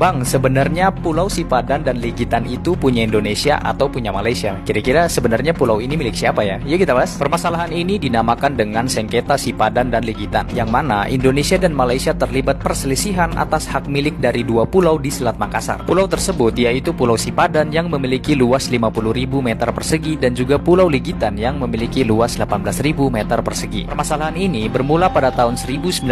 Bang, sebenarnya Pulau Sipadan dan Legitan itu punya Indonesia atau punya Malaysia? Kira-kira sebenarnya pulau ini milik siapa ya? Yuk kita bahas. Permasalahan ini dinamakan dengan sengketa Sipadan dan Legitan, yang mana Indonesia dan Malaysia terlibat perselisihan atas hak milik dari dua pulau di Selat Makassar. Pulau tersebut yaitu Pulau Sipadan yang memiliki luas 50.000 meter persegi dan juga Pulau Legitan yang memiliki luas 18.000 meter persegi. Permasalahan ini bermula pada tahun 1967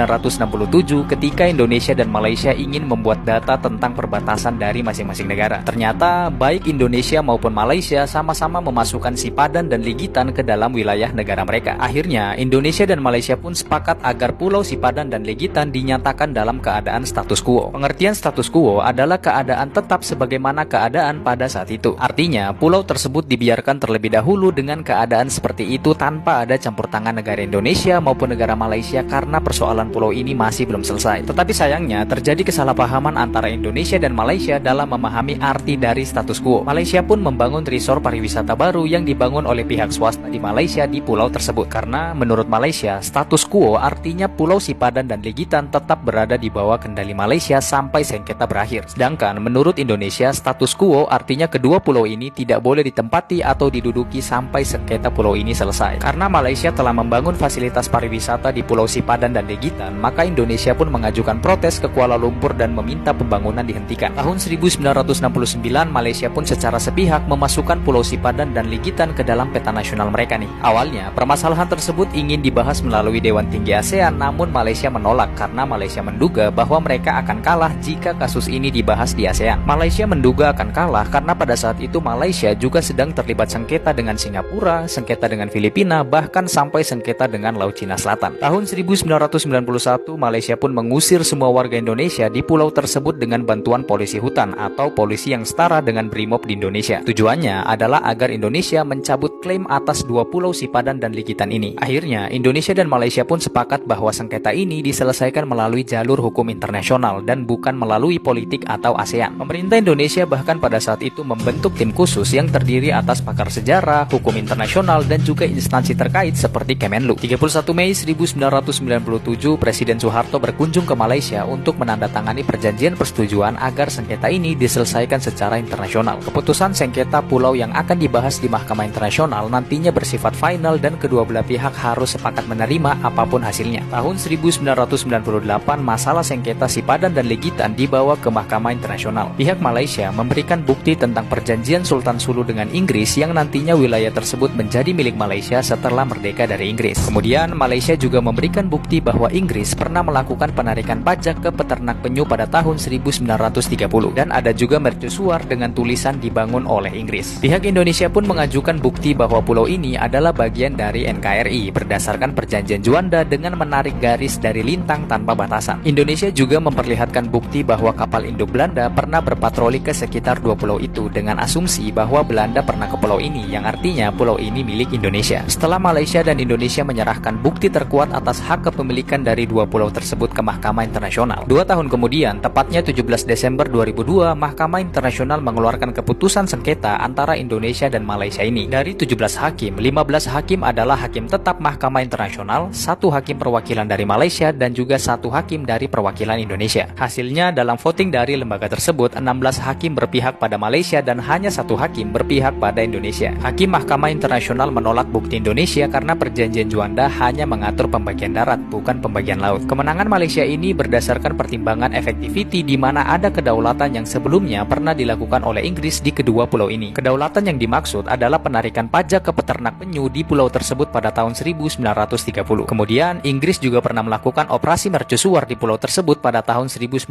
ketika Indonesia dan Malaysia ingin membuat data tentang perbatasan dari masing-masing negara. Ternyata baik Indonesia maupun Malaysia sama-sama memasukkan Sipadan dan Legitan ke dalam wilayah negara mereka. Akhirnya Indonesia dan Malaysia pun sepakat agar Pulau Sipadan dan Legitan dinyatakan dalam keadaan status quo. Pengertian status quo adalah keadaan tetap sebagaimana keadaan pada saat itu. Artinya pulau tersebut dibiarkan terlebih dahulu dengan keadaan seperti itu tanpa ada campur tangan negara Indonesia maupun negara Malaysia karena persoalan pulau ini masih belum selesai. Tetapi sayangnya terjadi kesalahpahaman antara Indonesia dan Malaysia dalam memahami arti dari status quo. Malaysia pun membangun resort pariwisata baru yang dibangun oleh pihak swasta di Malaysia di pulau tersebut. Karena menurut Malaysia, status quo artinya Pulau Sipadan dan Legitan tetap berada di bawah kendali Malaysia sampai sengketa berakhir. Sedangkan menurut Indonesia, status quo artinya kedua pulau ini tidak boleh ditempati atau diduduki sampai sengketa pulau ini selesai. Karena Malaysia telah membangun fasilitas pariwisata di Pulau Sipadan dan Legitan, maka Indonesia pun mengajukan protes ke Kuala Lumpur dan meminta pembangunan dihentikan. Tahun 1969, Malaysia pun secara sepihak memasukkan Pulau Sipadan dan Legitan ke dalam peta nasional mereka nih. Awalnya, permasalahan tersebut ingin dibahas melalui Dewan Tinggi ASEAN, namun Malaysia menolak karena Malaysia menduga bahwa mereka akan kalah jika kasus ini dibahas di ASEAN. Malaysia menduga akan kalah karena pada saat itu Malaysia juga sedang terlibat sengketa dengan Singapura, sengketa dengan Filipina, bahkan sampai sengketa dengan Laut Cina Selatan. Tahun 1991, Malaysia pun mengusir semua warga Indonesia di pulau tersebut dengan bantuan polisi hutan atau polisi yang setara dengan BRIMOB di Indonesia. Tujuannya adalah agar Indonesia mencabut klaim atas dua pulau Sipadan dan Legitan ini. Akhirnya, Indonesia dan Malaysia pun sepakat bahwa sengketa ini diselesaikan melalui jalur hukum internasional dan bukan melalui politik atau ASEAN. Pemerintah Indonesia bahkan pada saat itu membentuk tim khusus yang terdiri atas pakar sejarah, hukum internasional, dan juga instansi terkait seperti Kemenlu. 31 Mei 1997, Presiden Soeharto berkunjung ke Malaysia untuk menandatangani perjanjian persetujuan agar sengketa ini diselesaikan secara internasional. Keputusan sengketa pulau yang akan dibahas di Mahkamah Internasional nantinya bersifat final dan kedua belah pihak harus sepakat menerima apapun hasilnya. Tahun 1998, masalah sengketa Sipadan dan Legitan dibawa ke Mahkamah Internasional. Pihak Malaysia memberikan bukti tentang perjanjian Sultan Sulu dengan Inggris yang nantinya wilayah tersebut menjadi milik Malaysia setelah merdeka dari Inggris. Kemudian Malaysia juga memberikan bukti bahwa Inggris pernah melakukan penarikan pajak ke peternak penyu pada tahun 1930 dan ada juga mercusuar dengan tulisan dibangun oleh Inggris. Pihak Indonesia pun mengajukan bukti bahwa pulau ini adalah bagian dari NKRI berdasarkan perjanjian Juanda dengan menarik garis dari lintang tanpa batasan. Indonesia juga memperlihatkan bukti bahwa kapal induk Belanda pernah berpatroli ke sekitar dua pulau itu dengan asumsi bahwa Belanda pernah ke pulau ini, yang artinya pulau ini milik Indonesia. Setelah Malaysia dan Indonesia menyerahkan bukti terkuat atas hak kepemilikan dari dua pulau tersebut ke Mahkamah Internasional, 2 tahun kemudian, tepatnya 17 Desember 2002, Mahkamah Internasional mengeluarkan keputusan sengketa antara Indonesia dan Malaysia ini. Dari 17 hakim, 15 hakim adalah hakim tetap Mahkamah Internasional, 1 hakim perwakilan dari Malaysia, dan juga 1 hakim dari perwakilan Indonesia. Hasilnya, dalam voting dari lembaga tersebut, 16 hakim berpihak pada Malaysia dan hanya 1 hakim berpihak pada Indonesia. Hakim Mahkamah Internasional menolak bukti Indonesia karena perjanjian Juanda hanya mengatur pembagian darat, bukan pembagian laut. Kemenangan Malaysia ini berdasarkan pertimbangan efektiviti di mana ada kedaulatan yang sebelumnya pernah dilakukan oleh Inggris di kedua pulau ini. Kedaulatan yang dimaksud adalah penarikan pajak ke peternak penyu di pulau tersebut pada tahun 1930. Kemudian, Inggris juga pernah melakukan operasi mercusuar di pulau tersebut pada tahun 1960.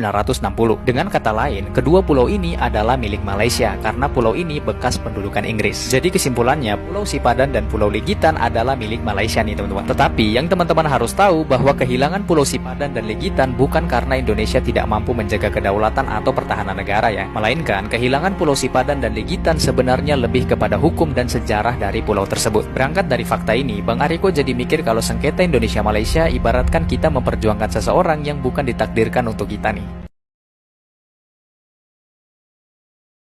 Dengan kata lain, kedua pulau ini adalah milik Malaysia karena pulau ini bekas pendudukan Inggris. Jadi kesimpulannya, Pulau Sipadan dan Pulau Legitan adalah milik Malaysia nih teman-teman. Tetapi yang teman-teman harus tahu bahwa kehilangan Pulau Sipadan dan Legitan bukan karena Indonesia tidak mampu menjaga kedaulatan atau pertahanan negara ya, melainkan kehilangan Pulau Sipadan dan Legitan sebenarnya lebih kepada hukum dan sejarah dari pulau tersebut. Berangkat dari fakta ini, Bang Ariko jadi mikir kalau sengketa Indonesia-Malaysia ibaratkan kita memperjuangkan seseorang yang bukan ditakdirkan untuk kita nih.